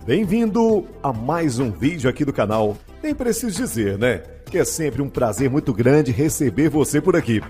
Bem-vindo a mais um vídeo aqui do canal. Nem preciso dizer, né? Que é sempre um prazer muito grande receber você por aqui.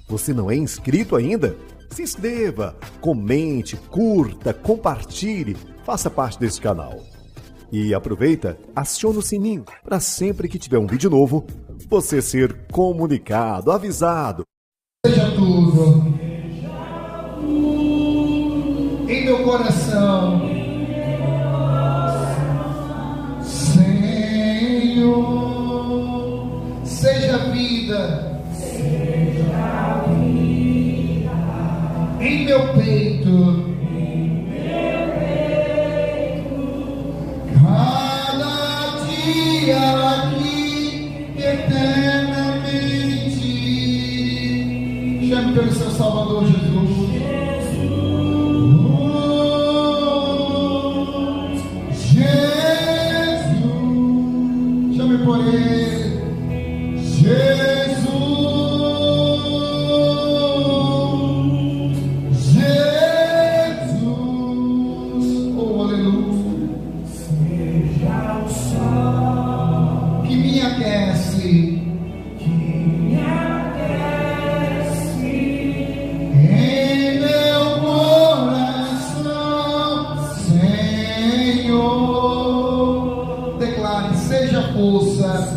Você não é inscrito ainda? Se inscreva, comente, curta, compartilhe, faça parte desse canal. E aproveita, aciona o sininho para sempre que tiver um vídeo novo, você ser comunicado, avisado. Seja tudo em meu coração, Senhor, seja vida em meu peito, cada dia aqui eternamente. Chame pelo seu Salvador Jesus. Chame por ele. Jesus. Oh, aleluia. Seja o sol que me aquece. Força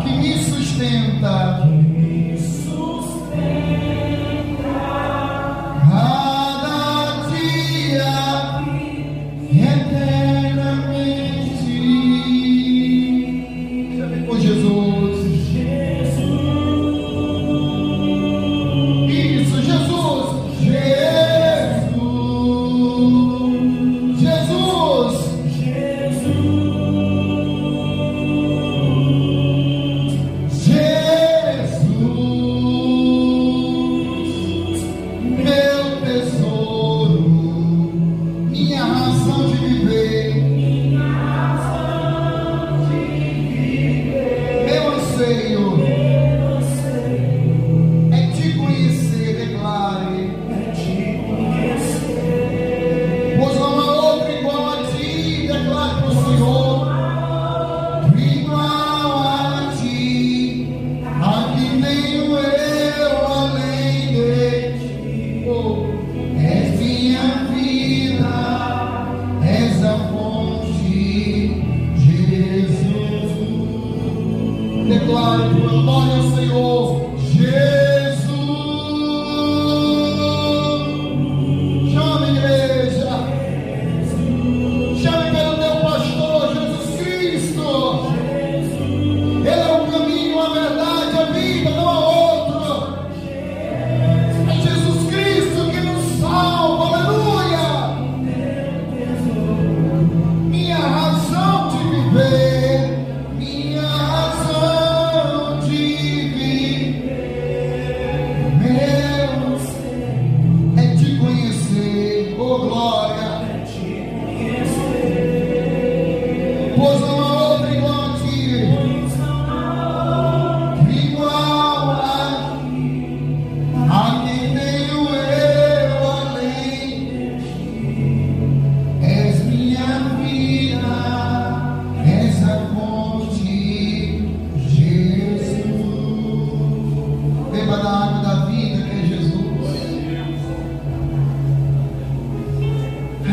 que me sustenta, cada dia eternamente. Chame por Jesus. Isso, Jesus. Declare tua glória ao Senhor, Jesus. Chame, igreja. Chame pelo teu pastor, Jesus Cristo. Ele é o caminho, a verdade, a vida, não há outro. É Jesus Cristo que nos salva, aleluia. Minha razão de viver.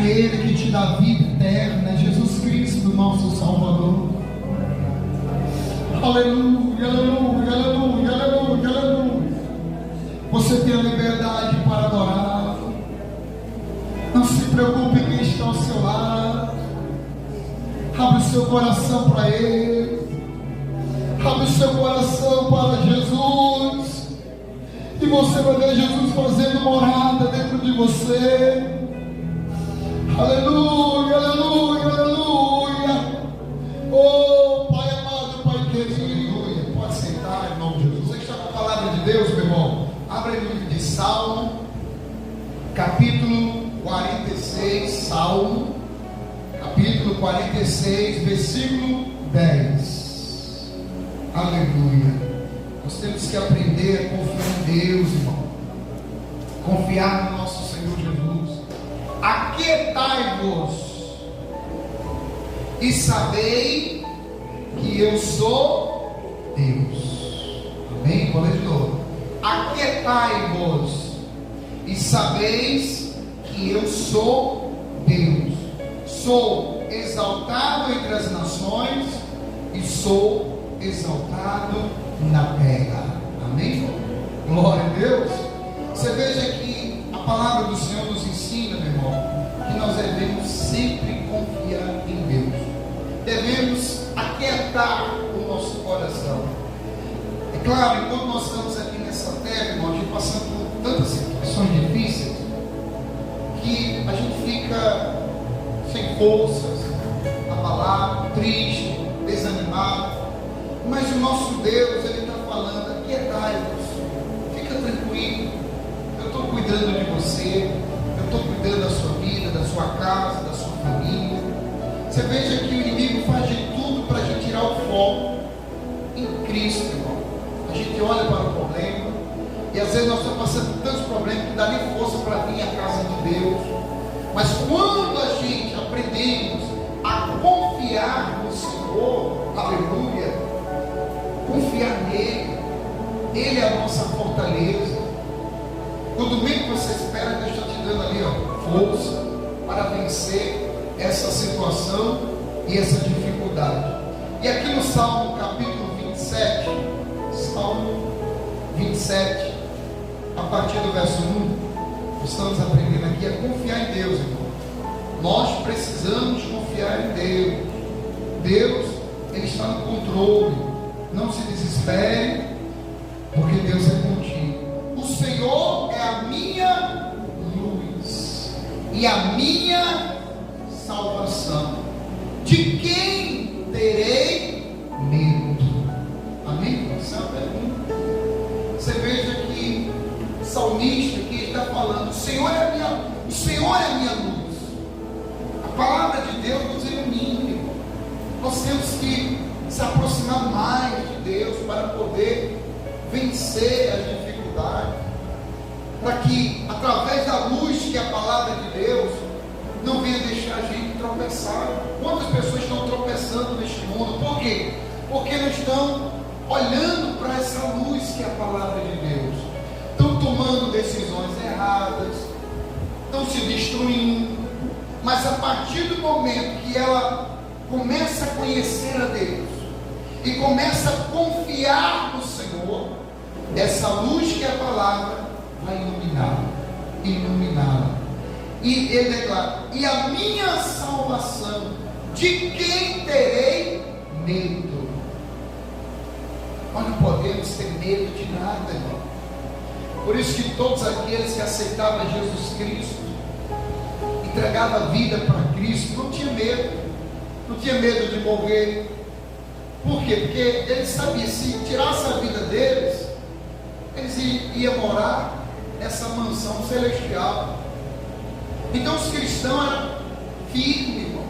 Ele que te dá vida eterna, é Jesus Cristo, nosso Salvador. Aleluia, aleluia, aleluia, aleluia, aleluia. Você tem a liberdade para adorar. Não se preocupe em quem está ao seu lado. Abre o seu coração para Ele. Abre o seu coração para Jesus. E você vai ver Jesus fazendo morada dentro de você. Aleluia, aleluia, aleluia. Oh, Pai amado, Pai querido, pode sentar em nome de Jesus. Você que está com a palavra de Deus, meu irmão, abre o livro de Salmo, capítulo 46, Salmo, capítulo 46, versículo 10. Aleluia. Nós temos que aprender a confiar em Deus, irmão. Confiar no nosso Senhor Jesus. aquietai-vos e sabei que eu sou Deus. Amém? Vou ler de novo. Aquietai-vos e sabeis que eu sou Deus. Sou exaltado entre as nações e sou exaltado na terra. Amém? Glória a Deus. Você veja que a palavra do Senhor nos ensina, meu irmão, que nós devemos sempre confiar em Deus. Devemos aquietar o nosso coração. É claro, enquanto nós estamos aqui nessa terra, irmão, a gente passando por tantas situações difíceis, que a gente fica sem forças, abalado, triste, desanimado. Mas o nosso Deus, Ele está falando: aquietai-vos, fica tranquilo, eu estou cuidando de você, eu estou cuidando da sua vida, da sua casa, da sua família. Você veja que o inimigo faz de tudo para a gente tirar o foco em Cristo, irmão. A gente olha para o problema e às vezes nós estamos passando por tantos problemas que não dá nem força para vir à casa de Deus. Mas quando a gente aprendemos a confiar no Senhor, aleluia, confiar nele, ele é a nossa fortaleza. Quando menos que você espera, Deus está te dando ali, ó, força para vencer essa situação e essa dificuldade. E aqui no Salmo capítulo 27, Salmo 27, a partir do verso 1, estamos aprendendo aqui a confiar em Deus, irmão. Nós precisamos confiar em Deus. Deus, Ele está no controle. Não se desespere, porque Deus é contigo. O Senhor é a minha luz e a minha salvação. De quem terei medo? Amém? Essa é a pergunta. Você veja que o salmista aqui está falando: o Senhor é a minha luz. A palavra de Deus nos ilumina, irmão. Nós temos que se aproximar mais de Deus para poder vencer as dificuldades, para que através da luz que é a palavra de Deus não venha deixar a gente tropeçar. Quantas pessoas estão tropeçando neste mundo? Por quê? Porque não estão olhando para essa luz que é a palavra de Deus, estão tomando decisões erradas, estão se destruindo. Mas a partir do momento que ela começa a conhecer a Deus e começa a confiar no Senhor, essa luz que é a palavra vai iluminá-la. E ele declara: e a minha salvação, de quem terei medo? Nós não podemos ter medo de nada, irmão. Por isso que todos aqueles que aceitavam Jesus Cristo, entregavam a vida para Cristo, não tinha medo. Não tinha medo de morrer. Por quê? Porque eles sabiam, se tirasse a vida deles, eles iam morar nessa mansão celestial. Então os cristãos eram firmes, irmão,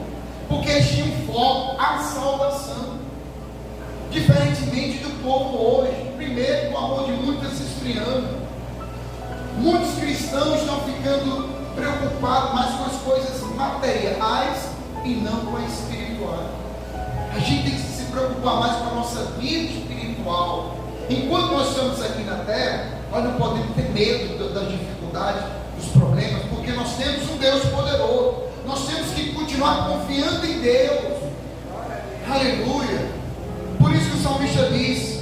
porque eles tinham foco, a salvação. Diferentemente do povo hoje. Primeiro, o amor de muitos está se esfriando. Muitos cristãos estão ficando preocupados mais com as coisas materiais e não com a espiritual. A gente tem que se preocupar mais com a nossa vida espiritual. Enquanto nós estamos aqui na terra, nós não podemos ter medo das dificuldades, dos problemas, porque nós temos um Deus poderoso. Nós temos que continuar confiando em Deus. Aleluia. Por isso que o salmista diz: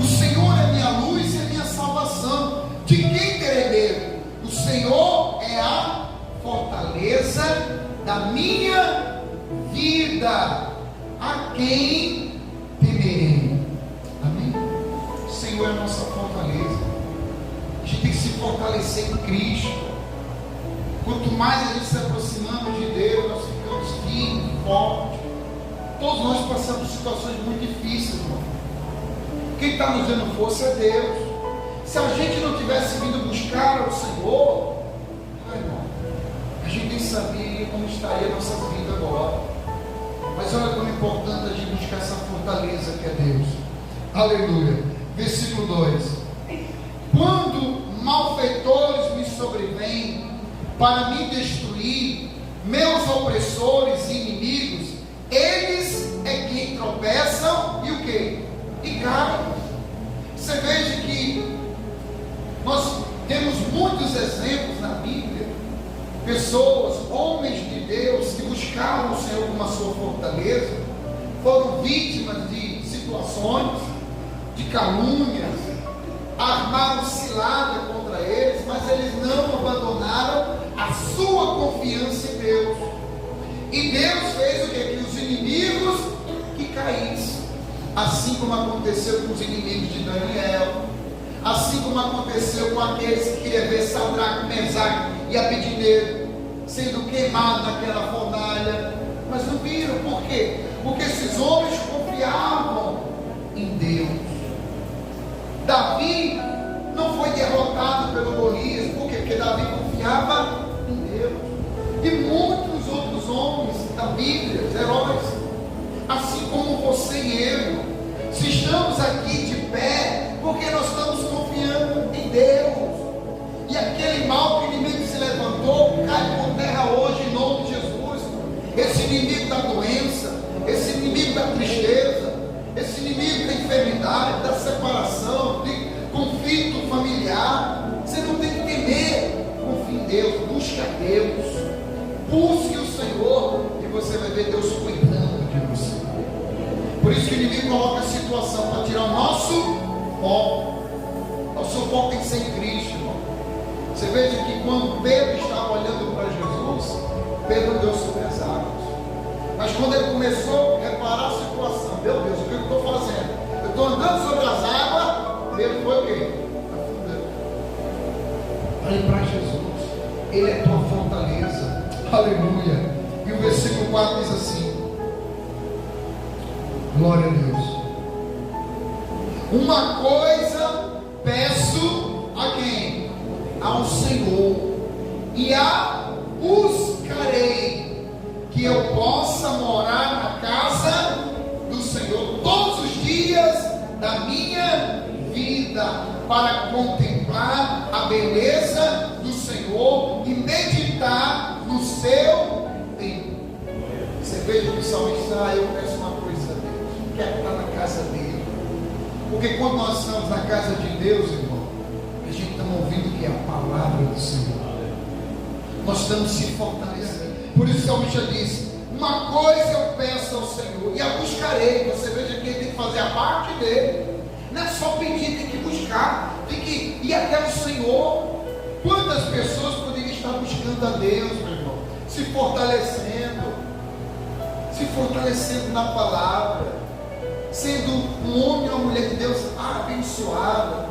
o Senhor é minha luz e a minha salvação, de quem terei medo? O Senhor é a fortaleza da minha vida, a quem temerei? Amém? O Senhor é a nossa fortaleza. A gente tem que se fortalecer em Cristo. Quanto mais a gente se aproximamos de Deus, nós ficamos firmes, fortes. Todos nós passamos situações muito difíceis, irmão. Quem está nos dando força é Deus. Se a gente não tivesse vindo buscar o Senhor, irmão, a gente nem sabia como estaria a nossa vida agora. Mas olha como é importante a gente buscar essa fortaleza que é Deus. Aleluia. Versículo 2: quando malfeitores me sobrevêm vêm para me destruir, meus opressores e inimigos, eles é quem tropeçam e o quê? E caem. Você veja que nós temos muitos exemplos na Bíblia, pessoas, homens de Deus, que buscaram o Senhor como a sua fortaleza, foram vítimas de situações, de calúnias, armaram cilada contra eles, mas eles não abandonaram a sua confiança em Deus. E Deus fez o que? Que os inimigos que caíssem, assim como aconteceu com os inimigos de Daniel, assim como aconteceu com aqueles que queriam ver Sadraque, Mesaque e Abednego sendo queimados naquela fornalha, mas não viram. Por quê? Porque esses homens confiavam em Deus. Davi não foi derrotado pelo Golias. Por quê? Porque Davi confiava em Deus. E muitos outros homens da Bíblia, heróis, assim como você e eu, se estamos aqui de pé, porque nós estamos confiando em Deus. E aquele mal que o inimigo se levantou, cai por terra hoje em nome de Jesus. Esse inimigo da doença, esse inimigo da tristeza, esse inimigo da enfermidade, da separação, de conflito familiar, você não tem que temer. Confie em Deus, busque a Deus, busque o Senhor, e você vai ver Deus cuidando de você. Por isso que o inimigo coloca a situação para tirar o nosso foco. Nosso foco tem que ser em Cristo, irmão. Você veja que quando Pedro estava olhando para Jesus, Pedro deu sobre as águas. Mas quando ele começou a reparar a situação, meu Deus, o que eu estou fazendo? Eu estou andando sobre as águas. Pedro foi o quê? Afundando. Olhe para Jesus, Ele é tua fortaleza. Aleluia. E o versículo 4 diz assim: glória a Deus. Uma coisa peço a quem? Ao Senhor, e a buscarei, que eu possa morar na casa do Senhor todos os dias da minha vida, para contemplar a beleza do Senhor e meditar no seu templo. Você veja que o salmista, eu peço uma coisa a Deus, quero estar na casa dele. Porque quando nós estamos na casa de Deus, irmão, a gente está ouvindo que é a palavra do Senhor. Nós estamos se fortalecendo. Por isso o salmista diz: uma coisa eu peço ao Senhor e a buscarei. Você veja que ele tem que fazer a parte dele. Não é só pedir, tem que buscar, tem que ir até o Senhor. Quantas pessoas poderiam estar buscando a Deus, meu irmão? Se fortalecendo na palavra, sendo um homem ou uma mulher de Deus abençoada,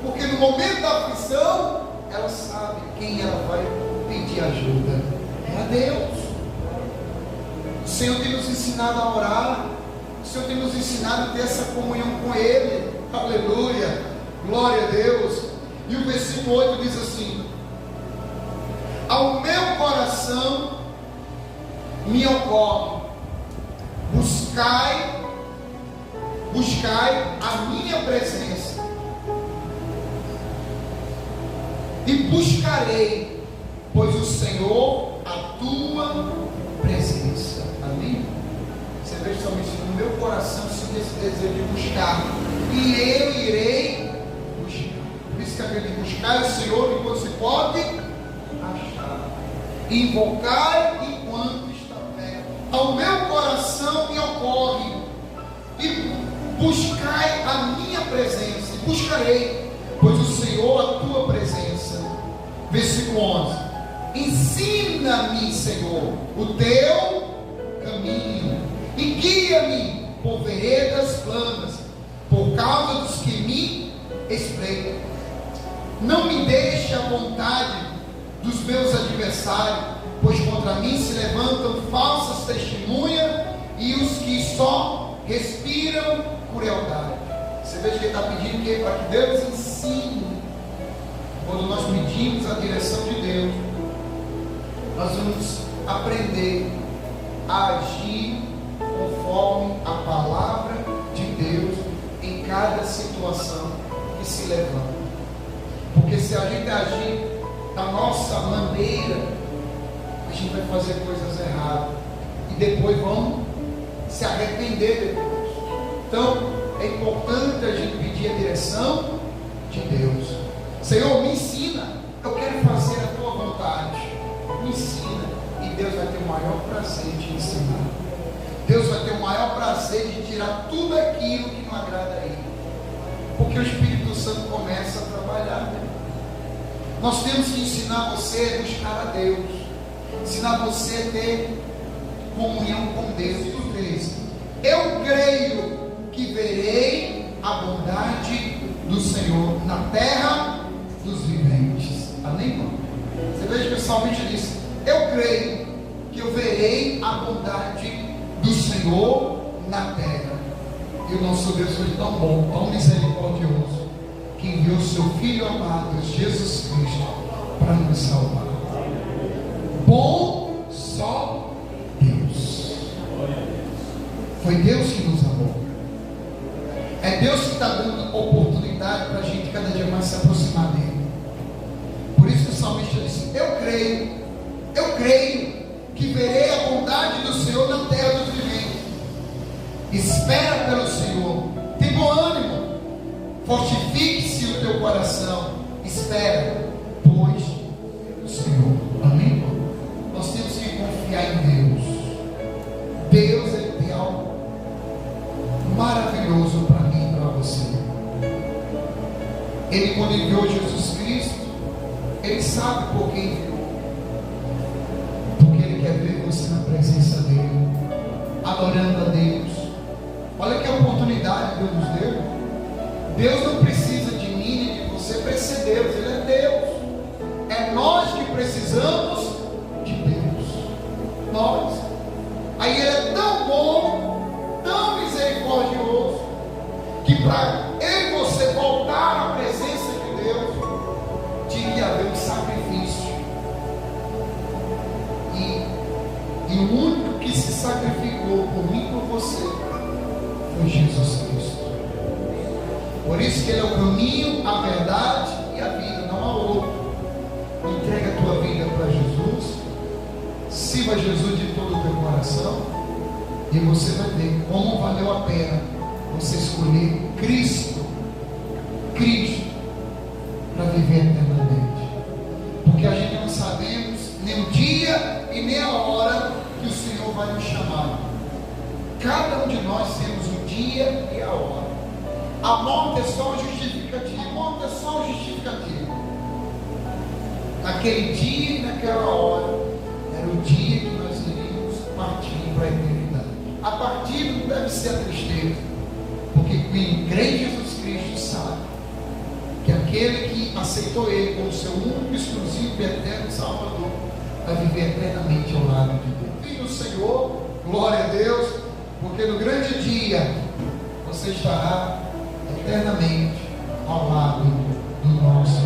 porque no momento da aflição, ela sabe quem ela vai pedir ajuda, é a Deus. O Senhor tem nos ensinado a orar, o Senhor tem nos ensinado a ter essa comunhão com Ele, aleluia, glória a Deus. E o versículo 8 diz assim: ao meu coração me ocorre, buscai a minha presença, e buscarei, pois o Senhor, a tua presença. Amém? Você veja somente no meu coração se esse desejo de buscar, e eu irei buscar. Por isso que a Bíblia diz: buscar o Senhor enquanto se pode achar, invocar enquanto está perto. Ao meu coração me ocorre, e buscai a minha presença, e buscarei, pois o Senhor, a tua presença. Versículo 11: ensina-me, Senhor, o teu caminho, e guia-me por veredas planas, por causa dos que me espreitam. Não me deixe à vontade dos meus adversários, pois contra mim se levantam falsas testemunhas, e os que só respiram crueldade. Você veja que ele está pedindo que para que Deus ensine. Quando nós pedimos a direção de Deus, nós vamos aprender a agir conforme a palavra de Deus em cada situação que se levanta. Porque se a gente agir da nossa maneira, a gente vai fazer coisas erradas e depois vamos se arrepender depois. Então é importante a gente pedir a direção de Deus. Senhor, me ensina, eu quero fazer a tua vontade, me ensina, e Deus vai ter o maior prazer de ensinar. Deus vai ter o maior prazer de tirar tudo aquilo que não agrada a Ele, porque o Espírito Santo começa a trabalhar, né? Nós temos que ensinar você a buscar a Deus, ensinar você a ter comunhão com Deus. Eu creio que verei a bondade do Senhor na terra dos viventes. Amém, irmão? Você veja que o salmista disse: eu creio que eu verei a bondade do Senhor na terra. E o nosso Deus foi tão bom, tão misericordioso, que enviou seu Filho amado, Jesus Cristo, para nos salvar. Bom só Deus. Foi Deus que nos amou. É Deus que está dando oportunidade para a gente cada dia mais se aproximar dele. Por isso que o salmista disse: eu creio que verei a bondade do Senhor na terra dos viventes. Espera pelo Senhor, tem bom ânimo, fortifique-se o teu coração, espera, pois, o Senhor. Amém? Nós temos que confiar em Deus. Deus, Ele tem algo maravilhoso para mim e para você. Ele, quando enviou Jesus Cristo, Ele sabe por que enviou, porque Ele quer ver você na presença dEle, adorando a Deus. Olha que oportunidade Deus nos deu. Deus não precisa de mim nem de você para ser Deus, Ele é Deus. É nós que precisamos de Deus. Nós. Aí Ele é tão bom, tão misericordioso, que para eu e você voltar à presença de Deus, tinha que haver um sacrifício. E o único que se sacrificou por mim e por você foi Jesus Cristo. Por isso que Ele é o caminho, a verdade e a vida, não há outro. Entrega a tua vida para Jesus, sirva Jesus de todo o teu coração, e você vai ver como valeu a pena você escolher Cristo para viver eternamente. Porque a gente não sabemos nem o dia e nem a hora que o Senhor vai nos chamar. Cada um de nós temos o dia e a hora. A morte é só um justificativo. A morte é só um justificativo. Naquele dia e naquela hora era o dia que nós iríamos partir para a eternidade. A partida não deve ser a tristeza, porque quem crê em Jesus Cristo sabe que aquele que aceitou Ele como seu único, exclusivo e eterno Salvador vai viver eternamente ao lado de Deus. E no Senhor, glória a Deus, porque no grande dia você estará eternamente ao lado do nosso